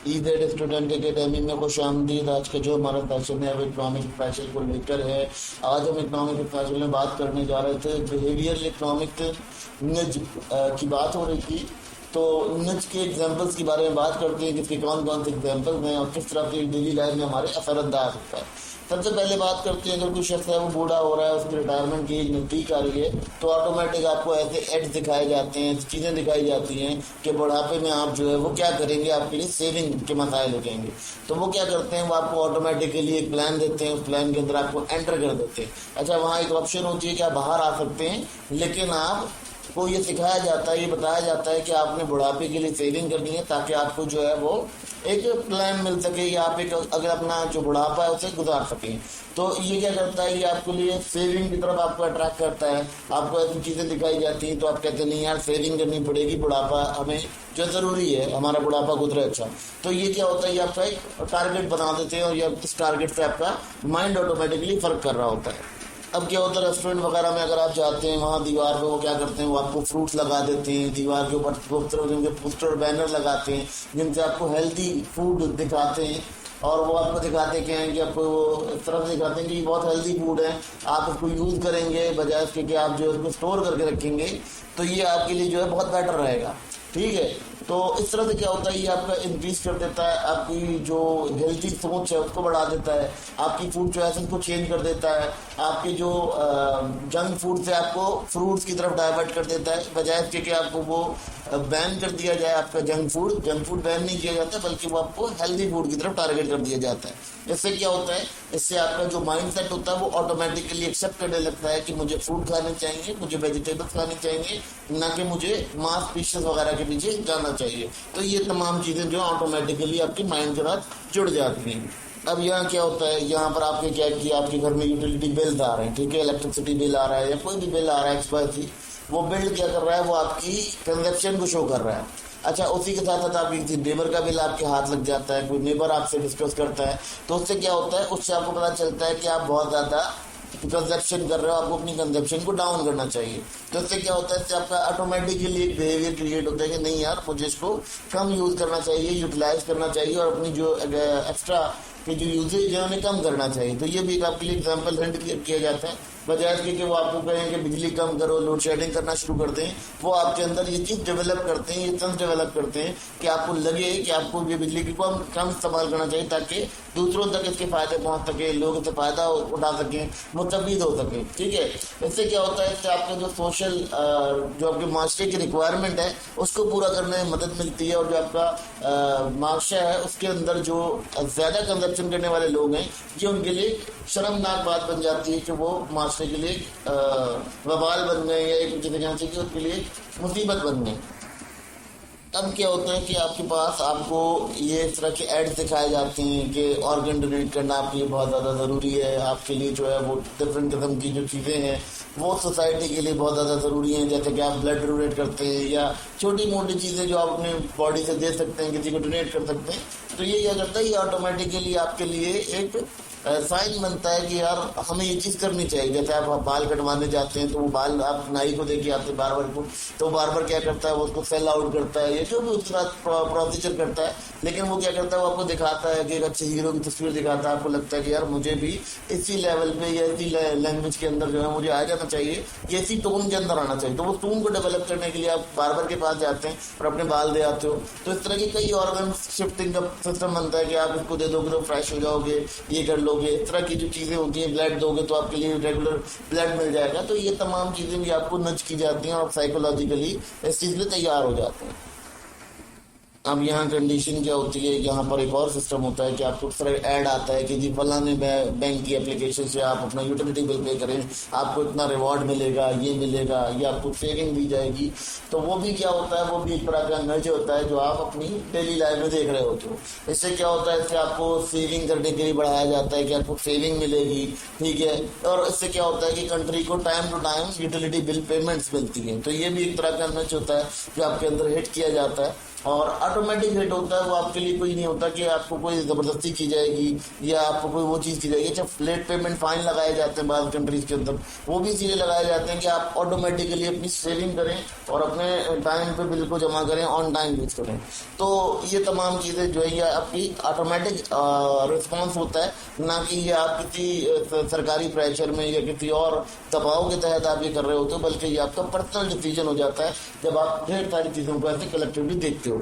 EEZ student academy में खुश आमदीद। आज का जो हमारा फैशन है वो इकोनॉमिक फैशन को लेकर है। आज हम इकोनॉमिक फैशन में बात करने जा रहे थे, बिहेवियर इकोनॉमिक निज की बात हो रही थी। तो निज के एग्जाम्पल्स के बारे में बात करते हैं कि इसके कौन कौन से एग्जाम्पल्स हैं और किस तरह की डेली लाइफ में हमारे असरअंदाज होता है। सबसे पहले बात करते हैं, अगर कोई शख्स है वो बूढ़ा हो रहा है, उसकी रिटायरमेंट की एज नजदीक आ रही है, तो ऑटोमेटिक आपको ऐसे एड्स दिखाए जाते हैं, चीज़ें दिखाई जाती हैं कि बुढ़ापे में आप जो है वो क्या करेंगे, आपके लिए सेविंग के मसाइल उठेंगे। तो वो क्या करते हैं, वो आपको ऑटोमेटिकली एक प्लान देते हैं, उस प्लान के अंदर आपको एंटर कर देते हैं। अच्छा, वहाँ एक ऑप्शन होती है कि आप बाहर आ सकते हैं, लेकिन आप को ये सिखाया जाता है, ये बताया जाता है कि आपने बुढ़ापे के लिए सेविंग करनी है, ताकि आपको जो है वो एक प्लान मिल सके या आप एक अगर अपना जो बुढ़ापा है उसे गुजार सकें। तो ये क्या करता है, ये आपके लिए सेविंग की तरफ आपको अट्रैक्ट करता है। आपको ऐसी चीज़ें दिखाई जाती हैं तो आप कहते नहीं यार सेविंग करनी पड़ेगी, बुढ़ापा हमें जो ज़रूरी है, हमारा बुढ़ापा गुजरे। अच्छा, तो ये क्या होता है, ये आपका एक टारगेट बना देते हैं और ये इस टारगेट से आपका माइंड ऑटोमेटिकली फ़र्क कर रहा होता है। अब क्या होता है, रेस्टोरेंट वगैरह में अगर आप जाते हैं, वहाँ दीवार पे वो क्या करते हैं, वो आपको फ्रूट्स लगा देते हैं दीवार के ऊपर, जिनके पोस्टर बैनर लगाते हैं जिनसे आपको हेल्दी फूड दिखाते हैं। और वो आपको दिखाते हैं कि आपको वो इस तरफ दिखाते हैं कि बहुत हेल्दी फूड है, आप उसको यूज़ करेंगे बजाय इसके कि आप जो है उसको स्टोर करके रखेंगे, तो ये आपके लिए जो है बहुत बेटर रहेगा। ठीक है, तो इस तरह से क्या होता है, ये आपका इंक्रीज कर देता है, आपकी जो हेल्थी सोच है उसको बढ़ा देता है, आपकी फूड चॉइसेस को चेंज कर देता है, आपके जो जंक फूड से आपको फ्रूट्स की तरफ डाइवर्ट कर देता है, बजाय इसके कि आपको वो बैन कर दिया जाए आपका जंक फूड बैन नहीं किया जाता, बल्कि वो आपको हेल्दी फूड की तरफ टारगेट कर दिया जाता है। इससे क्या होता है, इससे आपका जो माइंड सेट होता है वो ऑटोमेटिकली एक्सेप्ट करने लगता है कि मुझे फ्रूट खाने चाहिए, मुझे वेजिटेबल्स खाने चाहिए, ना कि मुझे मांस पीसेस वगैरह के पीछे जाना चाहिए। तो ये तमाम चीज़ें जो ऑटोमेटिकली आपके माइंड के साथ जुड़ जाती हैं। अब यहाँ क्या होता है, यहाँ पर आपके क्या कि आपके घर में यूटिलिटी बिल्स आ रहे हैं, ठीक है, इलेक्ट्रिसिटी बिल आ रहा है या कोई भी बिल आ रहा है एक्सपायर, वो बिल क्या कर रहा है, वो आपकी कंजप्शन को शो कर रहा है। अच्छा, उसी के साथ साथ आपकी किसी नेबर का बिल आपके हाथ लग जाता है, कोई नेबर आपसे डिस्कस करता है, तो उससे क्या होता है, उससे आपको पता चलता है कि आप बहुत ज़्यादा कंजप्शन कर रहे हो, आपको अपनी कंजप्शन को डाउन करना चाहिए। तो इससे क्या होता है, इससे आपका ऑटोमेटिकली एक बिहेवियर क्रिएट होता है कि नहीं यार मुझे इसको कम यूज़ करना चाहिए, यूटिलाइज करना चाहिए और अपनी जो एक्स्ट्रा की जो यूजेज है उन्हें कम करना चाहिए। तो ये भी एक आपके लिए एग्जाम्पल हैंड किया जाता है, बजाय इसके कि वो आपको कहें कि बिजली कम करो, लोड शेडिंग करना शुरू कर दें, वो आपके अंदर ये चीज़ डेवलप करते हैं, ये सेंस डेवलप करते हैं कि आपको लगे कि आपको ये बिजली की कम इस्तेमाल करना चाहिए, ताकि दूसरों तक इसके फायदे पहुंच सके, लोग इससे फायदा उठा सकें, मुतब्बिद हो सके। ठीक है, इससे क्या होता है, इससे आपका जो सोशल जो आपके माशरे की रिक्वायरमेंट है उसको पूरा करने में मदद मिलती है, और जो आपका माशरा है उसके अंदर जो ज़्यादा कंजप्शन करने वाले लोग हैं, ये उनके लिए शर्मनाक बात बन जाती है कि वो माशरे के लिए वबाल बन गए या एक जिसे कहना चाहिए उसके लिए मुसीबत बन गए। तब क्या होता है कि आपके पास आपको ये इस तरह के एड्स दिखाए जाते हैं कि ऑर्गन डोनेट करना आपके लिए बहुत ज़्यादा ज़रूरी है, आपके लिए जो है वो डिफरेंट किस्म की जो चीज़ें हैं वो सोसाइटी के लिए बहुत ज़्यादा ज़रूरी हैं, जैसे कि आप ब्लड डोनेट करते हैं या छोटी मोटी चीज़ें जो आप अपने बॉडी से दे सकते हैं, किसी को डोनेट कर सकते हैं। तो ये क्या करता है, ये ऑटोमेटिकली आपके लिए एक साइन बनता है कि यार हमें ये चीज़ करनी चाहिए। जैसे आप बाल कटवाने जाते हैं तो वो बाल आप नाई को देखिए आते बार बार को, तो बार बार क्या करता है, वो उसको सेल आउट करता है या जो भी उसके साथ प्रोसीजर करता है, लेकिन वो क्या करता है, वो आपको दिखाता है कि एक अच्छे हीरो की तस्वीर दिखाता है, आपको लगता है कि यार मुझे भी इसी लेवल पे या इसी लैंग्वेज के अंदर जो है मुझे आ जाना चाहिए, ये इसी टोन के अंदर आना चाहिए। तो वो टोन को डेवलप करने के लिए आप बार बार के पास जाते हैं और अपने बाल दे आते हो। तो इस तरह की कई ऑर्गन शिफ्टिंग का सिस्टम बनता है कि आप इसको दे दोगे तो फ्रेश हो जाओगे, ये कर लोगे, इस तरह की जो चीज़ें होती हैं, ब्लड दोगे तो आपके लिए रेगुलर ब्लड मिल जाएगा। तो ये तमाम चीज़ें भी आपको नच की जाती हैं और साइकोलॉजिकली इस चीज़ में तैयार हो जाते हैं। अब यहाँ कंडीशन क्या होती है, यहाँ पर एक और सिस्टम होता है कि आपको इस तरह ऐड आता है कि जी फलाने बैंक की एप्लीकेशन से आप अपना यूटिलिटी बिल पे करें, आपको इतना रिवॉर्ड मिलेगा, ये मिलेगा, ये आपको सेविंग दी जाएगी। तो वो भी क्या होता है, वो भी एक तरह का नर्ज होता है जो आप अपनी डेली लाइफ में देख रहे होते हो। इससे क्या होता है, इससे आपको सेविंग करने के लिए बढ़ाया जाता है कि आपको सेविंग मिलेगी। ठीक है, और इससे क्या होता है कि कंट्री को time to time utility bill payments मिलती हैं। तो ये भी एक तरह का नर्ज होता है जो आपके अंदर हिट किया जाता है और ऑटोमेटिक हिट होता है, वो आपके लिए कोई नहीं होता कि आपको कोई जबरदस्ती की जाएगी या आपको कोई वो चीज़ की जाएगी। जब लेट पेमेंट फाइन लगाए जाते हैं बाद कंट्रीज के अंदर, वो भी इसलिए लगाए जाते हैं कि आप ऑटोमेटिकली अपनी सेविंग करें और अपने टाइम पे बिल को जमा करें, ऑन टाइम यूज करें। तो ये तमाम चीज़ें जो है ये आपकी ऑटोमेटिक रिस्पॉन्स होता है, ना कि ये आप किसी सरकारी प्रेशर में या किसी और दबाव के तहत आप ये कर रहे होते हो, बल्कि ये आपका पर्सनल डिसीजन हो जाता है जब आप ढेर सारी चीज़ों को ऐसे कलेक्टिवली देखते हो।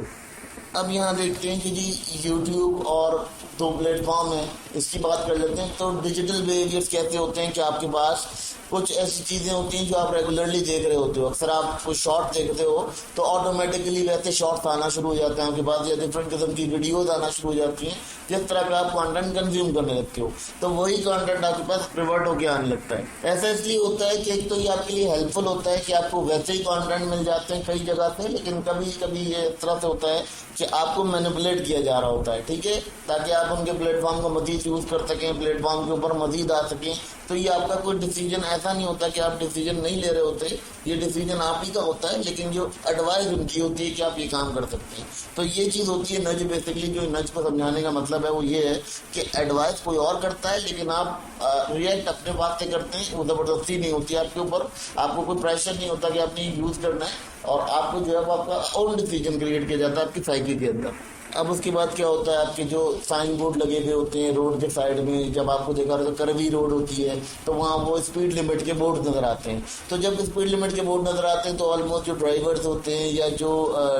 अब यहाँ देखते हैं कि जी यूट्यूब और दो प्लेटफॉर्म है, इसकी बात कर लेते हैं। तो डिजिटल बिहेवियर्स कहते होते हैं कि आपके पास कुछ ऐसी चीज़ें होती हैं जो आप रेगुलरली देख रहे होते हो। अक्सर आप कुछ शॉर्ट देखते हो तो ऑटोमेटिकली वैसे शॉर्ट्स आना शुरू हो जाते हैं आपके पास, या डिफरेंट किस्म की वीडियोस आना शुरू हो जाती हैं जिस तरह का आप कंटेंट कंज्यूम करने लगते हो, तो वही कंटेंट आपके पास रिवर्ट होकर आने लगता है। ऐसा इसलिए होता है कि एक तो ये आपके लिए हेल्पफुल होता है कि आपको वैसे ही कंटेंट मिल जाते हैं कई जगह से, लेकिन कभी कभी ये इस तरह से होता है कि आपको मैनिपुलेट किया जा रहा होता है, ठीक है, ताकि आप उनके प्लेटफॉर्म को मजीद यूज़ कर सकें, प्लेटफॉर्म के ऊपर मजीद आ सकें। तो ये आपका कोई डिसीजन ऐसा नहीं होता कि आप डिसीजन नहीं ले रहे होते, ये डिसीजन आप ही का होता है, लेकिन जो एडवाइस उनकी होती है कि आप ये काम कर सकते हैं। तो ये चीज़ होती है नज। बेसिकली जो नज को समझाने का मतलब है वो ये है कि एडवाइस कोई और करता है, लेकिन आप रिएक्ट अपने बात से करते हैं, वो ज़बरदस्ती नहीं होती आपके ऊपर, आपको कोई प्रेशर नहीं होता कि आपने यूज़ करना है, और आपको जो है वो आपका ओन डिसीजन क्रिएट किया जाता है आपकी साइकिल के अंदर। अब उसके बाद क्या होता है, आपके जो साइन बोर्ड लगे हुए होते हैं रोड के साइड में, जब आपको देखा तो कर्वी रोड होती है तो वहाँ वो स्पीड लिमिट के बोर्ड नज़र आते हैं। तो जब स्पीड लिमिट के बोर्ड नज़र आते हैं तो ऑलमोस्ट जो ड्राइवर्स होते हैं या जो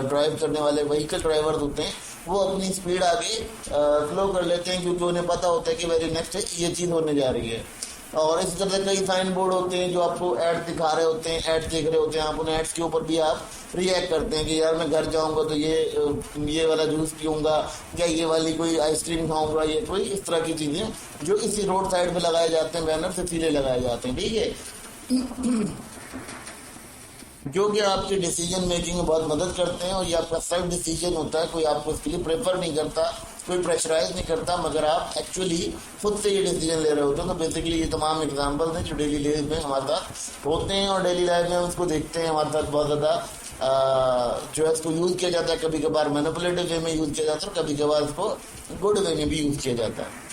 ड्राइव करने वाले व्हीकल ड्राइवर्स होते हैं वो अपनी स्पीड आगे स्लो कर लेते हैं, क्योंकि उन्हें पता होता है कि वेरी नेक्स्ट ये चीज़ होने जा रही है। और इस तरह से कई साइन बोर्ड होते हैं जो आपको ऐड दिखा रहे होते हैं, ऐड देख रहे होते हैं, आप उन एड्स के ऊपर भी आप रिएक्ट करते हैं कि यार मैं घर जाऊंगा तो ये वाला जूस पीऊंगा, या ये वाली कोई आइसक्रीम खाऊंगा, ये कोई इस तरह की चीज़ें जो इसी रोड साइड पे लगाए जाते हैं, बैनर से सीधे लगाए जाते हैं, ठीक है, जो कि आपके डिसीजन मेकिंग में बहुत मदद करते हैं। और ये आपका सेल्फ डिसीजन होता है, कोई आपको इसके लिए प्रेफर नहीं करता, कोई प्रेशराइज नहीं करता, मगर आप एक्चुअली खुद से ये डिसीजन ले रहे होते हो। तो बेसिकली ये तमाम एग्जांपल्स हैं जो डेली लाइफ में हमारे साथ होते हैं, और डेली लाइफ में हम उसको देखते हैं हमारे साथ बहुत ज़्यादा जो है इसको यूज़ किया जाता है। कभी कभार मैनिपुलेटिव वे में यूज़ किया जाता है, और कभी कभार इसको गुड वे में भी यूज़ किया जाता है।